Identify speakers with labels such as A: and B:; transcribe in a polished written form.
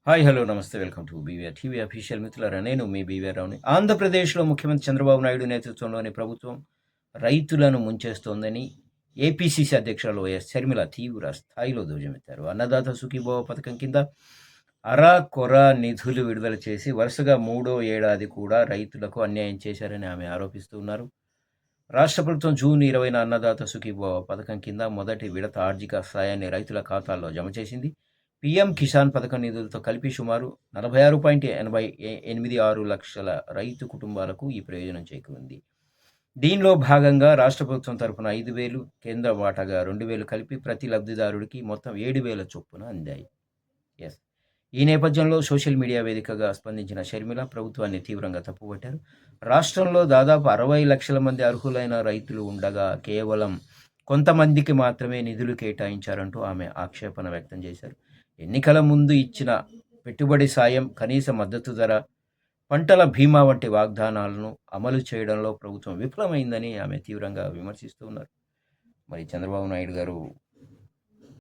A: Hi hello నమస్తే welcome to BVR TV official మిత్రులారా నేను మీ బీవీఆర్ రావుని. ఆంధ్రప్రదేశ్లో ముఖ్యమంత్రి చంద్రబాబు నాయుడు నేతృత్వంలోని ప్రభుత్వం రైతులను ముంచేస్తోందని ఏపీసీసీ అధ్యక్షురాలు వైఎస్ షర్మిల తీవ్ర స్థాయిలో ధ్వజమెత్తారు. అన్నదాత సుఖీభవ పథకం కింద అరా కొర నిధులు విడుదల చేసి వరుసగా మూడో ఏడాది కూడా రైతులకు అన్యాయం చేశారని ఆమె ఆరోపిస్తున్నారు. రాష్ట్ర ప్రభుత్వం జూన్ 20న అన్నదాత సుఖీభవ పథకం కింద మొదటి విడత ఆర్థిక సాయాన్ని రైతుల ఖాతాల్లో జమ చేసింది. పీఎం కిసాన్ పథకం నిధులతో కలిపి సుమారు 46.86 లక్షల రైతు కుటుంబాలకు ఈ ప్రయోజనం చేకూరింది. దీనిలో భాగంగా రాష్ట్ర ప్రభుత్వం తరఫున 5,000, కేంద్ర వాటాగా 2,000 కలిపి ప్రతి లబ్ధిదారుడికి మొత్తం 7,000 చొప్పున అందాయి. ఈ నేపథ్యంలో సోషల్ మీడియా వేదికగా స్పందించిన షర్మిల ప్రభుత్వాన్ని తీవ్రంగా తప్పుపట్టారు. రాష్ట్రంలో దాదాపు 60 లక్షల మంది అర్హులైన రైతులు ఉండగా కేవలం కొంతమందికి మాత్రమే నిధులు కేటాయించారంటూ ఆమె ఆక్షేపణ వ్యక్తం చేశారు. ఎన్నికల ముందు ఇచ్చిన పెట్టుబడి సాయం, కనీస మద్దతు ధర, పంటల బీమా వంటి వాగ్దానాలను అమలు చేయడంలో ప్రభుత్వం విఫలమైందని ఆమె తీవ్రంగా విమర్శిస్తూ ఉన్నారు. మరి చంద్రబాబు నాయుడు గారు